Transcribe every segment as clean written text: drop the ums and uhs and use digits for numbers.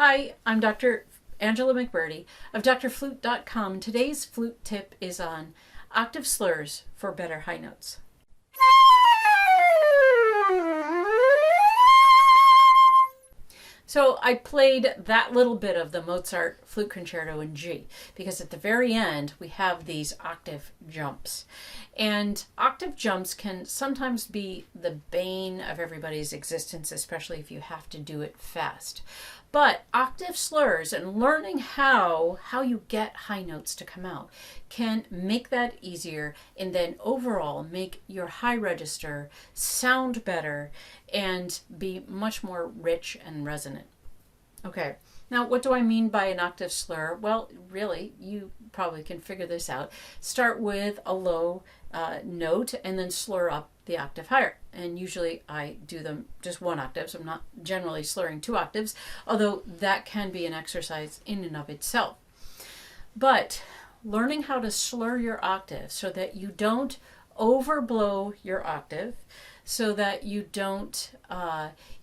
Hi, I'm Dr. Angela McBurdy of DoctorFlute.com. Today's flute tip is on octave slurs for better high notes. So I played that little bit of the Mozart flute concerto in G because at the very end we have these octave jumps. And octave jumps can sometimes be the bane of everybody's existence, especially if you have to do it fast. But octave slurs and learning how you get high notes to come out can make that easier and then overall make your high register sound better and be much more rich and resonant. Okay, now what do I mean by an octave slur? Well, really, you probably can figure this out. Start with a low note and then slur up the octave higher. And usually I do them just one octave, so I'm not generally slurring two octaves, although that can be an exercise in and of itself. But learning how to slur your octave so that you don't overblow your octave, so that you don't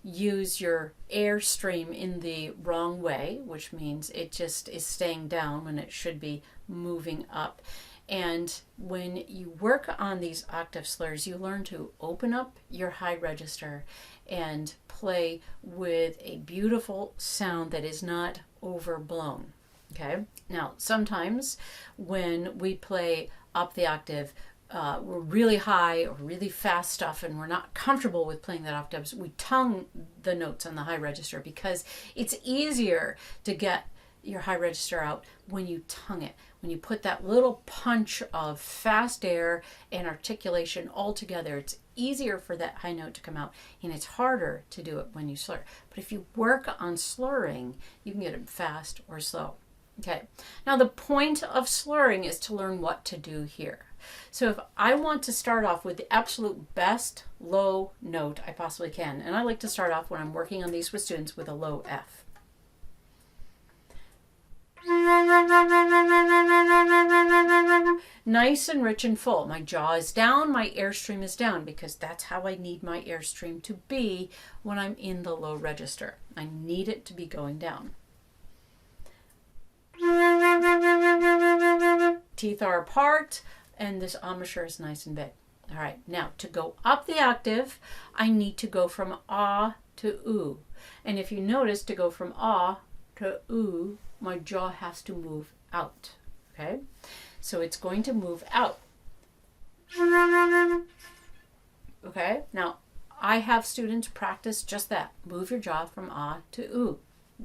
use your airstream in the wrong way, which means it just is staying down when it should be moving up. And when you work on these octave slurs, you learn to open up your high register and play with a beautiful sound that is not overblown. Okay? Now, sometimes when we play up the octave, we're really high or really fast stuff and we're not comfortable with playing that octaves, we tongue the notes on the high register because it's easier to get your high register out when you tongue it, when you put that little punch of fast air and articulation all together. It's easier for that high note to come out, and it's harder to do it when you slur. But if you work on slurring, you can get it fast or slow. Okay, now the point of slurring is to learn what to do here. So if I want to start off with the absolute best low note I possibly can, and I like to start off when I'm working on these with students with a low F. Nice and rich and full. My jaw is down, my airstream is down, because that's how I need my airstream to be when I'm in the low register. I need it to be going down. Teeth are apart, and this embouchure is nice and big. All right, now to go up the octave, I need to go from ah to oo. And if you notice, to go from ah to oo, my jaw has to move out. Okay, so it's going to move out. Okay, now I have students practice just that. Move your jaw from ah to oo.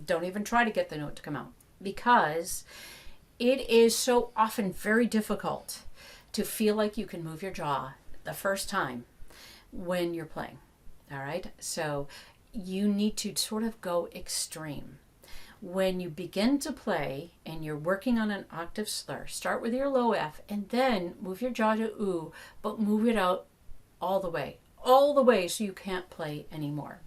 Don't even try to get the note to come out, because it is so often very difficult to feel like you can move your jaw the first time when you're playing. All right, so you need to sort of go extreme. When you begin to play and you're working on an octave slur, start with your low F and then move your jaw to oo, but move it out all the way so you can't play anymore.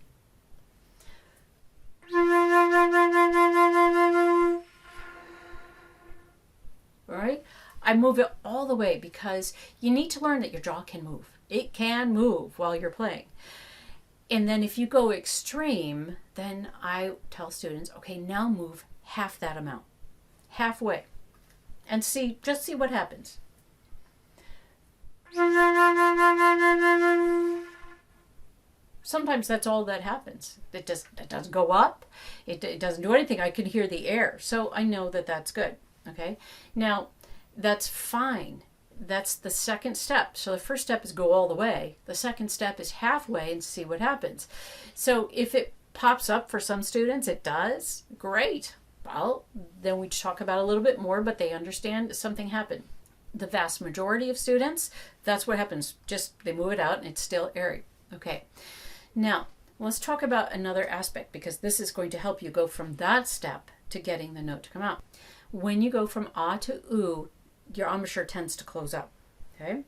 All right, I move it all the way because you need to learn that your jaw can move. It can move while you're playing. And then if you go extreme, then I tell students, okay, now move half that amount, halfway, and just see what happens. Sometimes that's all that happens. It doesn't go up. It doesn't do anything. I can hear the air, so I know that that's good. Okay, now that's fine. That's the second step. So the first step is go all the way. The second step is halfway and see what happens. So if it pops up for some students, it does, great. Well, then we talk about it a little bit more, but they understand something happened. The vast majority of students, that's what happens. Just they move it out and it's still airy. Okay, now let's talk about another aspect, because this is going to help you go from that step to getting the note to come out. When you go from ah to oo, your embouchure tends to close up. Okay,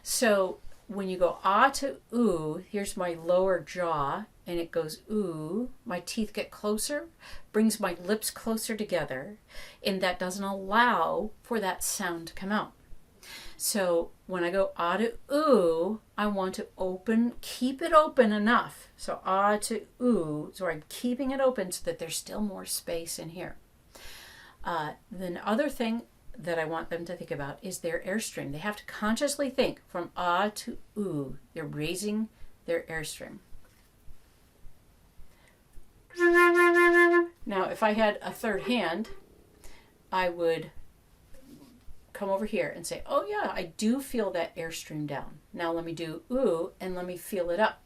so when you go ah to oo, here's my lower jaw, and it goes oo. My teeth get closer, brings my lips closer together, and that doesn't allow for that sound to come out. So when I go ah to ooh, I want to keep it open enough. So ah to ooh, so I'm keeping it open so that there's still more space in here. Then other thing that I want them to think about is their airstream. They have to consciously think from ah to ooh. They're raising their airstream. Now, if I had a third hand, I would come over here and say, oh yeah, I do feel that airstream down. Now let me do ooh and let me feel it up.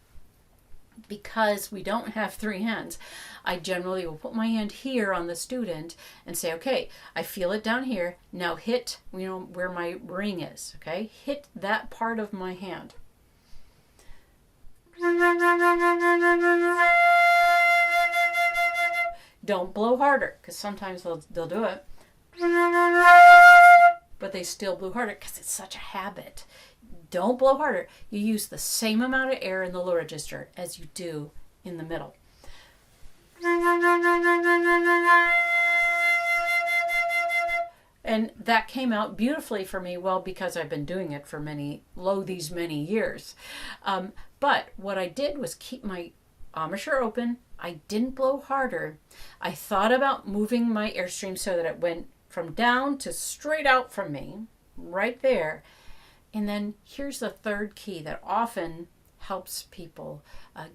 Because we don't have three hands, I generally will put my hand here on the student and say, okay, I feel it down here. Now hit, where my ring is, okay? Hit that part of my hand. Don't blow harder, because sometimes they'll do it. But they still blew harder because it's such a habit. Don't blow harder. You use the same amount of air in the low register as you do in the middle. And that came out beautifully for me, well, because I've been doing it for these many years. But what I did was keep my embouchure open. I didn't blow harder. I thought about moving my airstream so that it went from down to straight out from me, right there. And then here's the third key that often helps people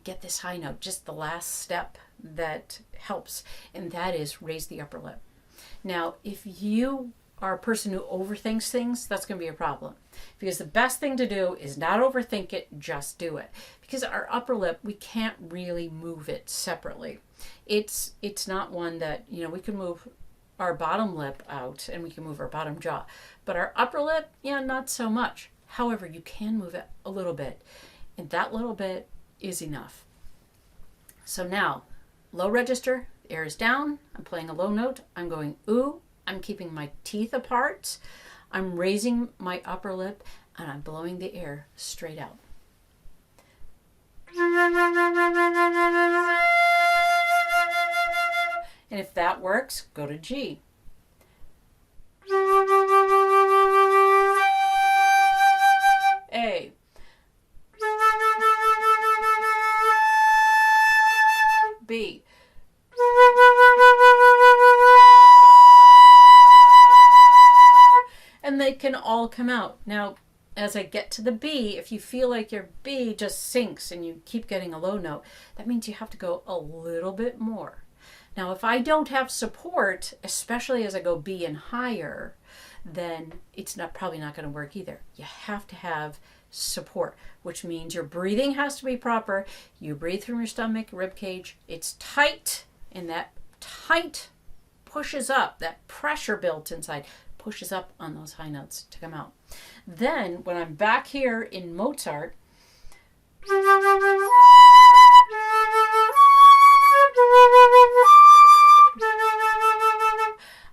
get this high note, just the last step that helps, and that is raise the upper lip. Now, if you are a person who overthinks things, that's going to be a problem. Because the best thing to do is not overthink it, just do it. Because our upper lip, we can't really move it separately. It's not one that, we can move our bottom lip out and we can move our bottom jaw. But our upper lip, not so much. However, you can move it a little bit. And that little bit is enough. So now, low register, air is down. I'm playing a low note. I'm going ooh. I'm keeping my teeth apart. I'm raising my upper lip and I'm blowing the air straight out. And if that works, go to G. A. B. And they can all come out. Now, as I get to the B, if you feel like your B just sinks and you keep getting a low note, that means you have to go a little bit more. Now, if I don't have support, especially as I go B and higher, then it's probably not going to work either. You have to have support, which means your breathing has to be proper. You breathe from your stomach, rib cage. It's tight, and that tight pushes up, that pressure built inside pushes up on those high notes to come out. Then when I'm back here in Mozart,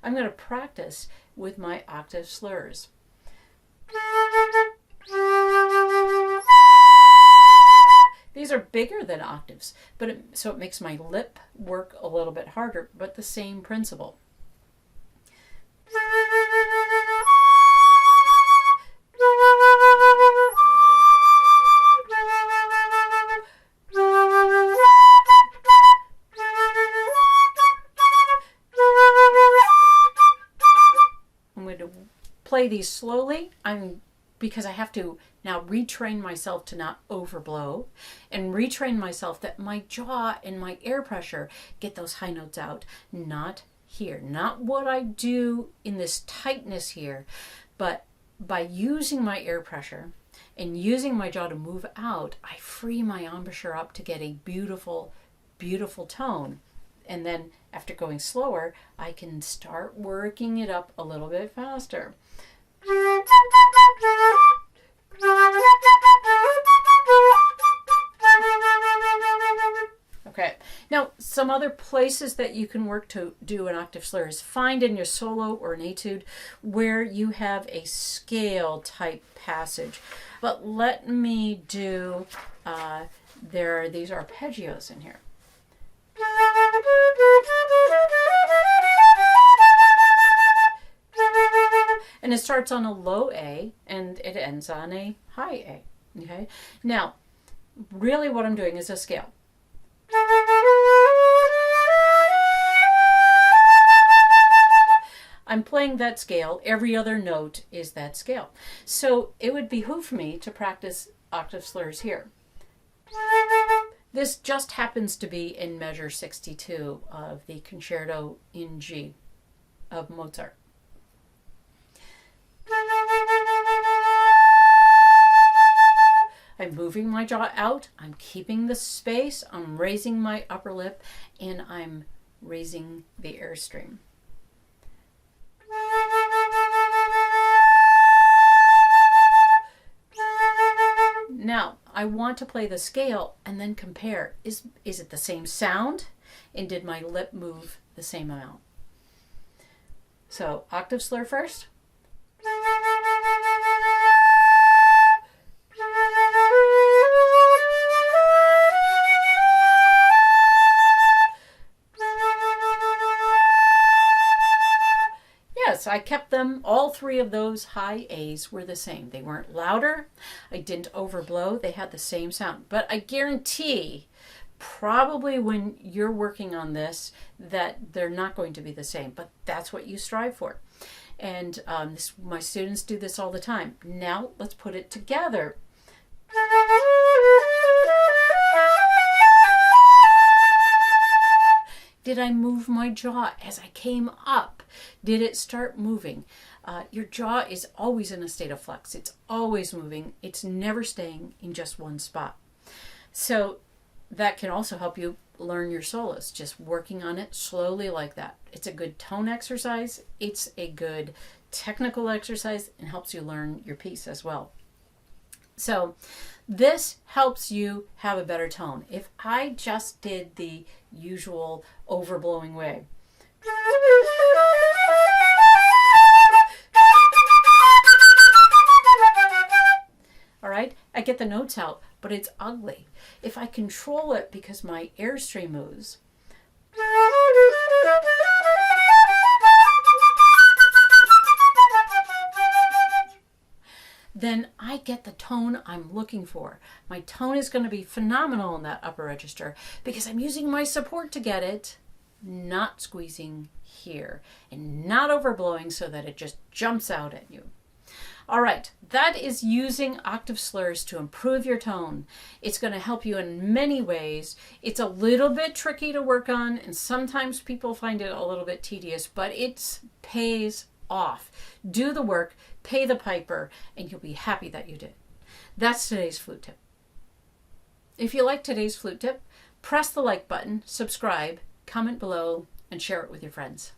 I'm going to practice with my octave slurs. These are bigger than octaves, so it makes my lip work a little bit harder, but the same principle. Play these slowly. Because I have to now retrain myself to not overblow and retrain myself that my jaw and my air pressure get those high notes out, not here, not what I do in this tightness here, but by using my air pressure and using my jaw to move out, I free my embouchure up to get a beautiful, beautiful tone. And then after going slower, I can start working it up a little bit faster. Okay, now some other places that you can work to do an octave slur is find in your solo or an etude where you have a scale type passage. But let me do, there are these arpeggios in here. And it starts on a low A and it ends on a high A. Okay? Now, really what I'm doing is a scale. I'm playing that scale. Every other note is that scale. So it would behoove me to practice octave slurs here. This just happens to be in measure 62 of the Concerto in G of Mozart. I'm moving my jaw out, I'm keeping the space, I'm raising my upper lip, and I'm raising the airstream. Now, I want to play the scale and then compare. Is it the same sound? And did my lip move the same amount? So, octave slur first. I kept them, all three of those high A's were the same. They weren't louder. I didn't overblow. They had the same sound. But I guarantee, probably when you're working on this, that they're not going to be the same. But that's what you strive for. And my students do this all the time. Now let's put it together. Did I move my jaw as I came up? Did it start moving? Your jaw is always in a state of flux. It's always moving. It's never staying in just one spot. So that can also help you learn your solos, just working on it slowly like that. It's a good tone exercise. It's a good technical exercise and helps you learn your piece as well. So this helps you have a better tone. If I just did the usual overblowing way, all right, I get the notes out, but it's ugly. If I control it because my airstream moves, then I get the tone I'm looking for. My tone is going to be phenomenal in that upper register because I'm using my support to get it, not squeezing here and not overblowing so that it just jumps out at you. All right, that is using octave slurs to improve your tone. It's going to help you in many ways. It's a little bit tricky to work on, and sometimes people find it a little bit tedious, but it pays off. Do the work, pay the piper, and you'll be happy that you did. That's today's flute tip. If you like today's flute tip, press the like button, subscribe, comment below, and share it with your friends.